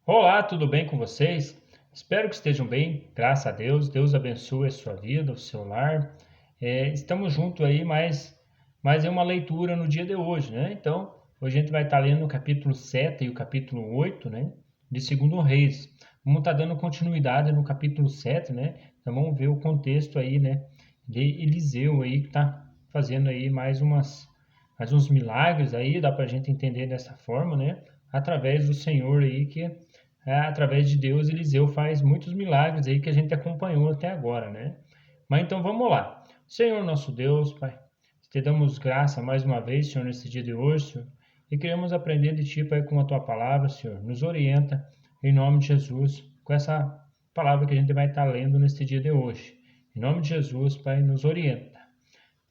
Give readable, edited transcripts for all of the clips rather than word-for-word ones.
Olá, tudo bem com vocês? Espero que estejam bem, graças a Deus. Deus abençoe a sua vida, o seu lar. Estamos juntos aí, mas é uma leitura no dia de hoje, né? Então, hoje a gente vai estar lendo o capítulo 7 e o capítulo 8, né? De Segundo Reis. Vamos estar dando continuidade no capítulo 7, né? Então, vamos ver o contexto aí, né? De Eliseu aí, que está fazendo aí mais uns milagres aí, dá para a gente entender dessa forma, né? Através do Senhor aí, através de Deus, Eliseu faz muitos milagres aí que a gente acompanhou até agora, né? Mas então vamos lá. Senhor nosso Deus, Pai, te damos graça mais uma vez, Senhor, nesse dia de hoje, Senhor, e queremos aprender de Ti, Pai, com a Tua palavra, Senhor. Nos orienta, em nome de Jesus, com essa palavra que a gente vai estar lendo neste dia de hoje. Em nome de Jesus, Pai, nos orienta.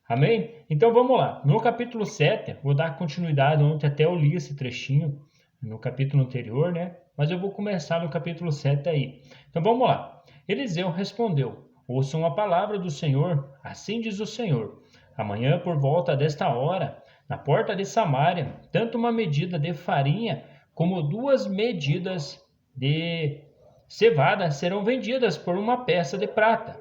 Amém? Então vamos lá. No capítulo 7, vou dar continuidade, ontem até eu li esse trechinho no capítulo anterior, né? Mas eu vou começar no capítulo 7 aí. Então vamos lá. Eliseu respondeu: Ouçam a palavra do Senhor, assim diz o Senhor. Amanhã, por volta desta hora, na porta de Samaria, tanto uma medida de farinha como 2 medidas de cevada serão vendidas por uma peça de prata.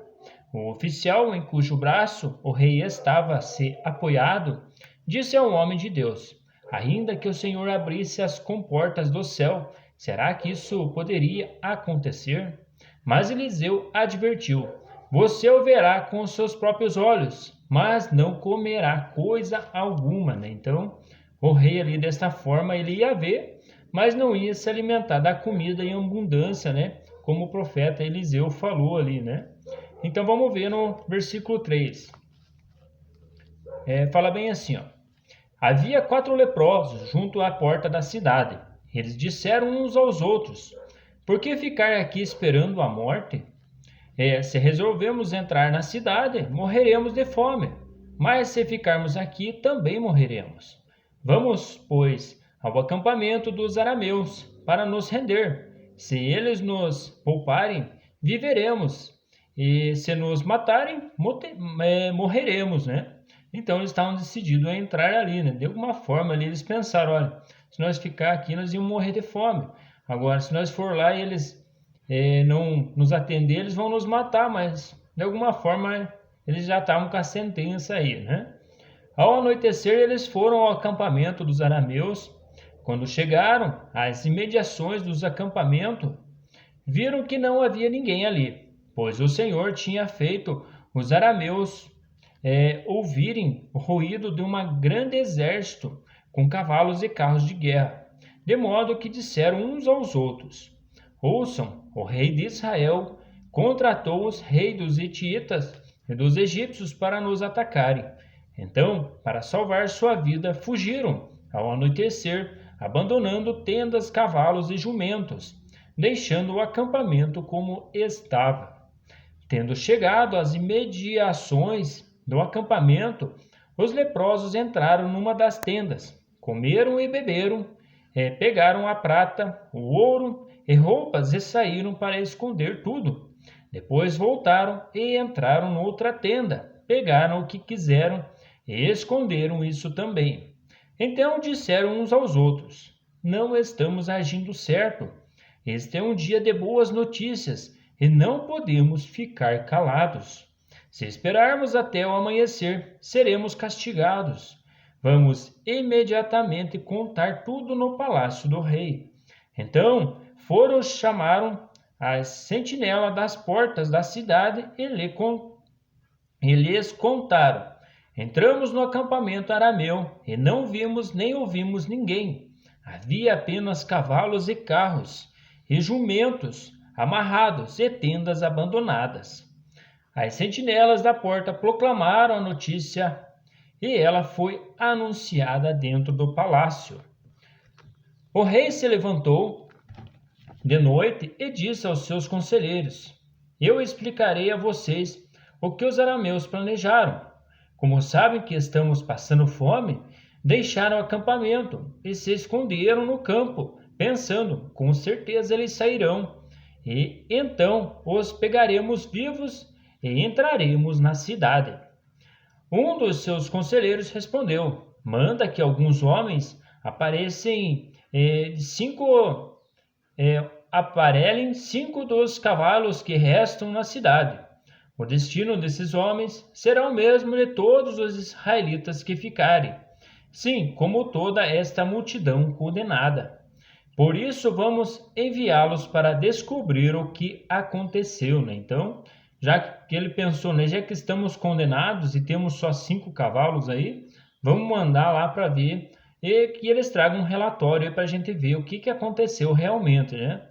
O oficial em cujo braço o rei estava se apoiado disse ao homem de Deus: Ainda que o Senhor abrisse as comportas do céu, será que isso poderia acontecer? Mas Eliseu advertiu: Você o verá com os seus próprios olhos, mas não comerá coisa alguma, né? Então, o rei ali desta forma ele ia ver, mas não ia se alimentar da comida em abundância, né? Como o profeta Eliseu falou ali, né? Então vamos ver no versículo 3. Fala bem assim, ó. Havia 4 leprosos junto à porta da cidade. Eles disseram uns aos outros: Por que ficar aqui esperando a morte? Se resolvemos entrar na cidade, morreremos de fome. Mas se ficarmos aqui, também morreremos. Vamos, pois, ao acampamento dos arameus para nos render. Se eles nos pouparem, viveremos. E se nos matarem, morreremos, né? Então eles estavam decididos a entrar ali, né? De alguma forma ali eles pensaram, olha, se nós ficar aqui, nós íamos morrer de fome. Agora, se nós for lá e eles não nos atender, eles vão nos matar, mas de alguma forma eles já estavam com a sentença aí, né? Ao anoitecer, eles foram ao acampamento dos arameus. Quando chegaram às imediações dos acampamentos, viram que não havia ninguém ali, pois o Senhor tinha feito os arameus ouvirem o ruído de um grande exército com cavalos e carros de guerra, de modo que disseram uns aos outros: Ouçam, o rei de Israel contratou os reis dos Hititas e dos egípcios para nos atacarem. Então, para salvar sua vida, fugiram ao anoitecer, abandonando tendas, cavalos e jumentos, deixando o acampamento como estava. Tendo chegado às imediações do acampamento, os leprosos entraram numa das tendas, comeram e beberam, pegaram a prata, o ouro e roupas e saíram para esconder tudo. Depois voltaram e entraram noutra tenda, pegaram o que quiseram e esconderam isso também. Então disseram uns aos outros: Não estamos agindo certo. Este é um dia de boas notícias e não podemos ficar calados. Se esperarmos até o amanhecer, seremos castigados. Vamos imediatamente contar tudo no palácio do rei. Então foram chamaram as sentinelas das portas da cidade e lhes contaram: Entramos no acampamento arameu e não vimos nem ouvimos ninguém. Havia apenas cavalos e carros e jumentos amarrados e tendas abandonadas. As sentinelas da porta proclamaram a notícia e ela foi anunciada dentro do palácio. O rei se levantou de noite e disse aos seus conselheiros: Eu explicarei a vocês o que os arameus planejaram. Como sabem que estamos passando fome, deixaram o acampamento e se esconderam no campo, pensando: com certeza eles sairão, e então os pegaremos vivos e entraremos na cidade. Um dos seus conselheiros respondeu: Manda que alguns homens apareçam de 5 aparelhem 5 dos cavalos que restam na cidade. O destino desses homens será o mesmo de todos os israelitas que ficarem, sim, como toda esta multidão condenada. Por isso vamos enviá-los para descobrir o que aconteceu, né? Então, já que ele pensou, né, já que estamos condenados e temos só 5 cavalos aí, vamos mandar lá para ver e que eles tragam um relatório para a gente ver o que aconteceu realmente, né?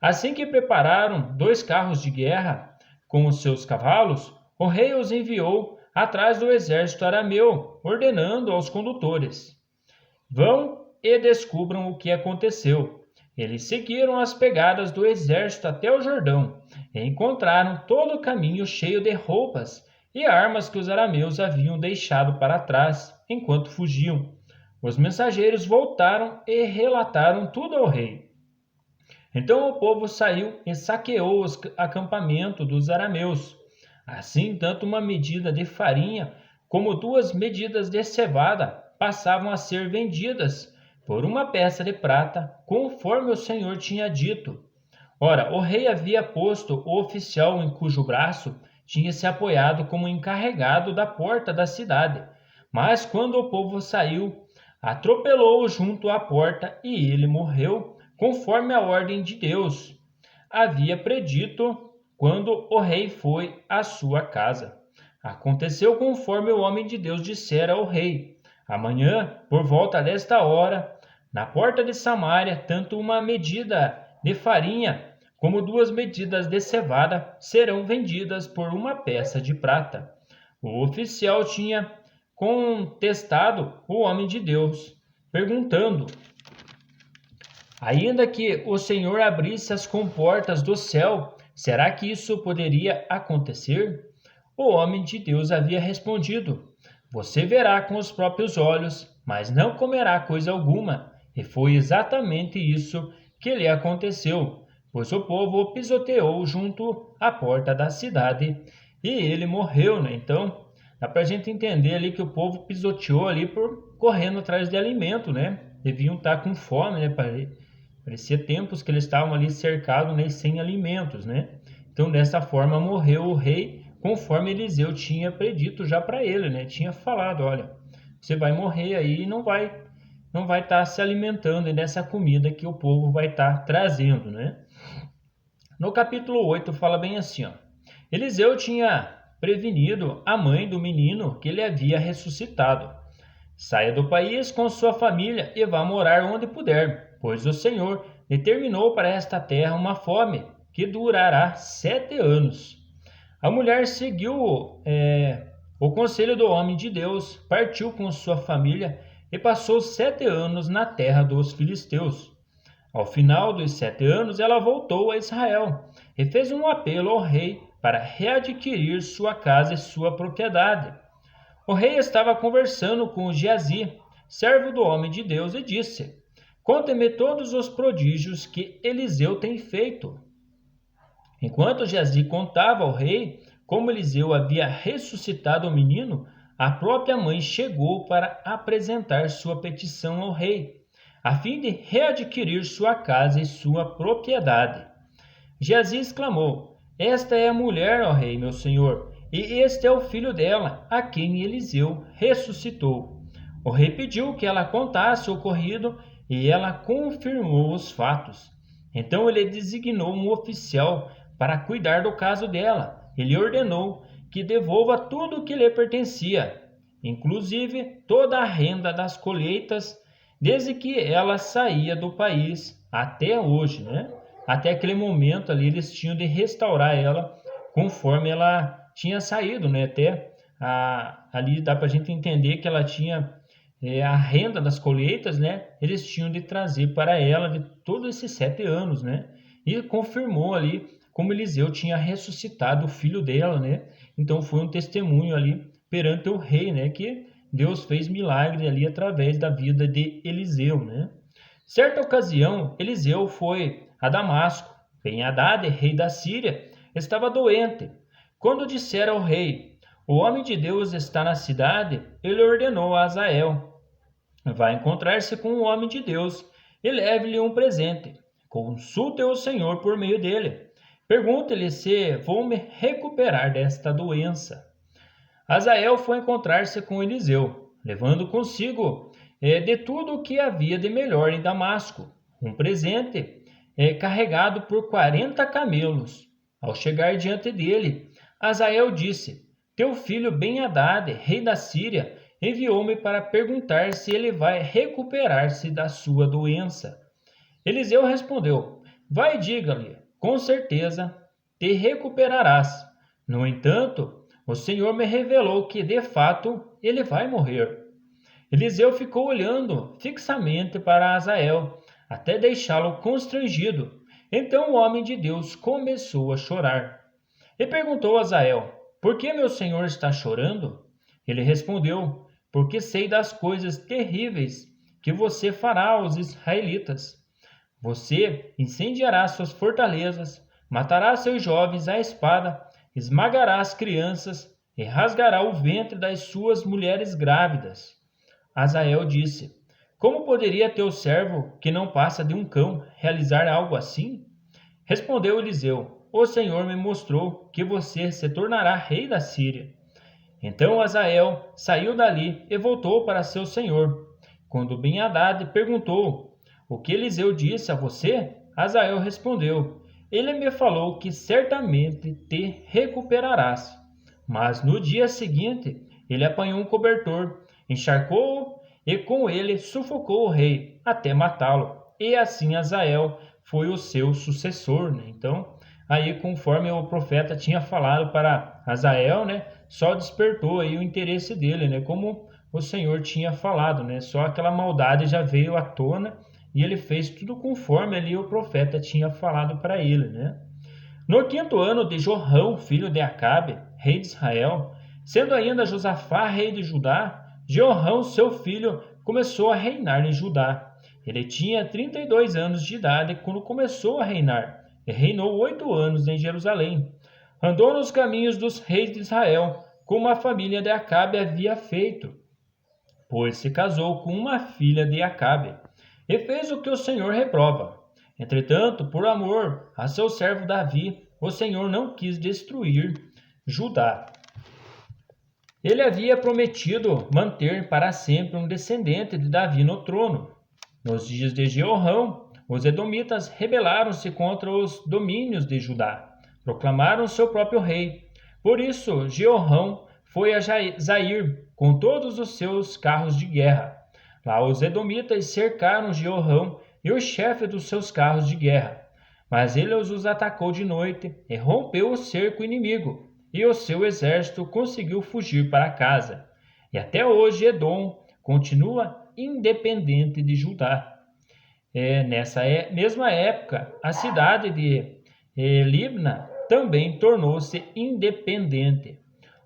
Assim que prepararam 2 carros de guerra com os seus cavalos, o rei os enviou atrás do exército arameu, ordenando aos condutores: vão e descubram o que aconteceu. Eles seguiram as pegadas do exército até o Jordão e encontraram todo o caminho cheio de roupas e armas que os arameus haviam deixado para trás enquanto fugiam. Os mensageiros voltaram e relataram tudo ao rei. Então o povo saiu e saqueou o acampamento dos arameus. Assim, tanto uma medida de farinha como 2 medidas de cevada passavam a ser vendidas por uma peça de prata, conforme o Senhor tinha dito. Ora, o rei havia posto o oficial em cujo braço tinha se apoiado como encarregado da porta da cidade. Mas quando o povo saiu, atropelou-o junto à porta e ele morreu, conforme a ordem de Deus havia predito quando o rei foi à sua casa. Aconteceu conforme o homem de Deus dissera ao rei: amanhã, por volta desta hora, na porta de Samaria, tanto uma medida de farinha como 2 medidas de cevada serão vendidas por uma peça de prata. O oficial tinha contestado o homem de Deus, perguntando: ainda que o Senhor abrisse as comportas do céu, será que isso poderia acontecer? O homem de Deus havia respondido: você verá com os próprios olhos, mas não comerá coisa alguma. E foi exatamente isso que lhe aconteceu, pois o povo o pisoteou junto à porta da cidade e ele morreu, né? Então, dá para a gente entender ali que o povo pisoteou ali por correndo atrás de alimento, né? Deviam estar com fome, né? Parecia tempos que eles estavam ali cercados, né, sem alimentos, né? Então, dessa forma, morreu o rei, conforme Eliseu tinha predito já para ele, né? Tinha falado: olha, você vai morrer aí e não vai estar se alimentando dessa comida que o povo vai estar trazendo, né? No capítulo 8 fala bem assim, ó: Eliseu tinha prevenido a mãe do menino que ele havia ressuscitado: saia do país com sua família e vá morar onde puder, pois o Senhor determinou para esta terra uma fome que durará 7 anos. A mulher seguiu o conselho do homem de Deus, partiu com sua família e passou 7 anos na terra dos filisteus. Ao final dos 7 anos, ela voltou a Israel e fez um apelo ao rei para readquirir sua casa e sua propriedade. O rei estava conversando com Geazi, servo do homem de Deus, e disse: conte-me todos os prodígios que Eliseu tem feito. Enquanto Geazi contava ao rei como Eliseu havia ressuscitado o menino, a própria mãe chegou para apresentar sua petição ao rei, a fim de readquirir sua casa e sua propriedade. Geazi exclamou: esta é a mulher, ó rei, meu senhor, e este é o filho dela, a quem Eliseu ressuscitou. O rei pediu que ela contasse o ocorrido e ela confirmou os fatos. Então ele designou um oficial para cuidar do caso dela. Ele ordenou que devolva tudo o que lhe pertencia, inclusive toda a renda das colheitas, desde que ela saía do país até hoje, né? Até aquele momento ali eles tinham de restaurar ela conforme ela tinha saído, né? Ali dá para a gente entender que ela tinha a renda das colheitas, né? Eles tinham de trazer para ela de todos esses 7 anos, né? E confirmou ali como Eliseu tinha ressuscitado o filho dela, né? Então foi um testemunho ali perante o rei, né? Que Deus fez milagre ali através da vida de Eliseu, né? Certa ocasião, Eliseu foi a Damasco. Ben-Hadad, rei da Síria, estava doente. Quando disseram ao rei: o homem de Deus está na cidade, ele ordenou a Azael: vá encontrar-se com o homem de Deus e leve-lhe um presente. Consulte o Senhor por meio dele. Pergunte-lhe se vou me recuperar desta doença. Azael foi encontrar-se com Eliseu, levando consigo de tudo o que havia de melhor em Damasco, um presente carregado por 40 camelos. Ao chegar diante dele, Azael disse: Teu filho Ben-Hadad, rei da Síria, enviou-me para perguntar se ele vai recuperar-se da sua doença. Eliseu respondeu: Vai e diga-lhe, com certeza te recuperarás. No entanto, o Senhor me revelou que, de fato, ele vai morrer. Eliseu ficou olhando fixamente para Azael, até deixá-lo constrangido. Então o homem de Deus começou a chorar. E perguntou a Azael: Por que meu senhor está chorando? Ele respondeu: Porque sei das coisas terríveis que você fará aos israelitas. Você incendiará suas fortalezas, matará seus jovens à espada, esmagará as crianças e rasgará o ventre das suas mulheres grávidas. Azael disse: Como poderia teu servo, que não passa de um cão, realizar algo assim? Respondeu Eliseu: O Senhor me mostrou que você se tornará rei da Síria. Então Azael saiu dali e voltou para seu senhor. Quando Ben-Hadad perguntou: O que Eliseu disse a você? Azael respondeu: Ele me falou que certamente te recuperarás. Mas no dia seguinte, ele apanhou um cobertor, encharcou-o e com ele sufocou o rei, até matá-lo. E assim Azael foi o seu sucessor, né? Então, aí conforme o profeta tinha falado para Azael, né, só despertou aí o interesse dele, né, como o Senhor tinha falado, né? Só aquela maldade já veio à tona e ele fez tudo conforme ali o profeta tinha falado para ele, né? No quinto ano de Jorão, filho de Acabe, rei de Israel, sendo ainda Josafá rei de Judá, Jeorão, seu filho, começou a reinar em Judá. Ele tinha 32 anos de idade quando começou a reinar, e reinou 8 anos em Jerusalém. Andou nos caminhos dos reis de Israel, como a família de Acabe havia feito, pois se casou com uma filha de Acabe, e fez o que o Senhor reprova. Entretanto, por amor a seu servo Davi, o Senhor não quis destruir Judá. Ele havia prometido manter para sempre um descendente de Davi no trono. Nos dias de Jeorão, os edomitas rebelaram-se contra os domínios de Judá, proclamaram seu próprio rei. Por isso, Jeorão foi a Zair com todos os seus carros de guerra. Lá os edomitas cercaram Jeorão e o chefe dos seus carros de guerra. Mas ele os atacou de noite e rompeu o cerco inimigo, e o seu exército conseguiu fugir para casa. E até hoje Edom continua independente de Judá. Nessa mesma época, a cidade de Libna também tornou-se independente.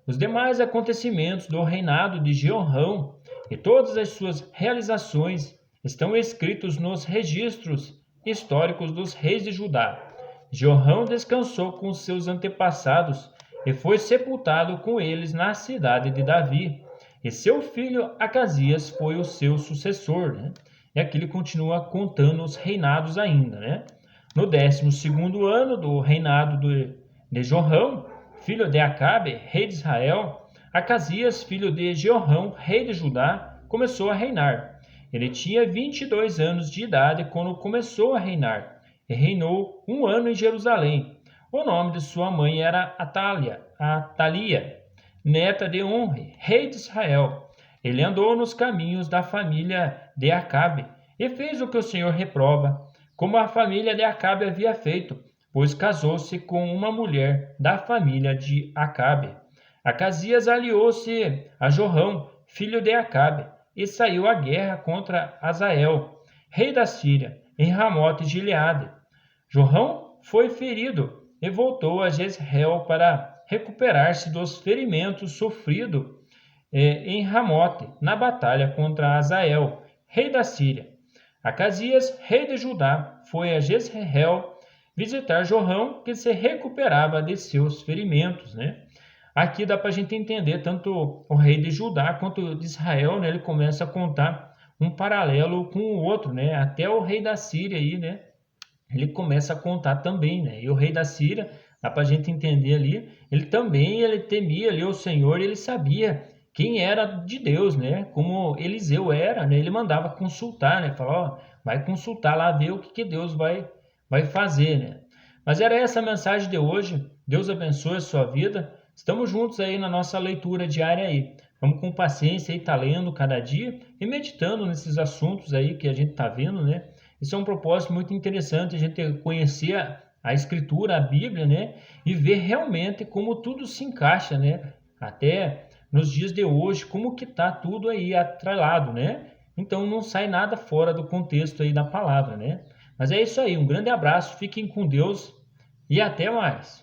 Os demais acontecimentos do reinado de Jeorão e todas as suas realizações estão escritos nos registros históricos dos reis de Judá. Jeorão descansou com seus antepassados e foi sepultado com eles na cidade de Davi. E seu filho Acasias foi o seu sucessor, né? E aqui ele continua contando os reinados ainda, né? No 12º ano do reinado de Jorão, filho de Acabe, rei de Israel, Acasias, filho de Jeorão, rei de Judá, começou a reinar. Ele tinha 22 anos de idade quando começou a reinar, e reinou 1 ano em Jerusalém. O nome de sua mãe era Atalia, neta de Omri, rei de Israel. Ele andou nos caminhos da família de Acabe e fez o que o Senhor reprova, como a família de Acabe havia feito, pois casou-se com uma mulher da família de Acabe. Acasias aliou-se a Jorão, filho de Acabe, e saiu à guerra contra Hazael, rei da Síria, em Ramote de Gileade. Jorão foi ferido e voltou a Jezreel para recuperar-se dos ferimentos sofridos em Ramote, na batalha contra Hazael, rei da Síria. Acasias, rei de Judá, foi a Jezreel visitar Jorão, que se recuperava de seus ferimentos, né? Aqui dá para a gente entender tanto o rei de Judá quanto de Israel, né? Ele começa a contar um paralelo com o outro, né? Até o rei da Síria aí, né? ele começa a contar também, né? E o rei da Síria, dá para a gente entender ali, ele temia ali o Senhor, e ele sabia quem era de Deus, né? Como Eliseu era, né? Ele mandava consultar, né? Falar, ó, vai consultar lá, ver o que que Deus vai fazer, né? Mas era essa a mensagem de hoje. Deus abençoe a sua vida. Estamos juntos aí na nossa leitura diária aí. Vamos com paciência aí, tá lendo cada dia e meditando nesses assuntos aí que a gente tá vendo, né? Isso é um propósito muito interessante, a gente conhecer a Escritura, a Bíblia, né? E ver realmente como tudo se encaixa, né? Até nos dias de hoje, como que tá tudo aí atrelado, né? Então não sai nada fora do contexto aí da palavra, né? Mas é isso aí, um grande abraço, fiquem com Deus e até mais.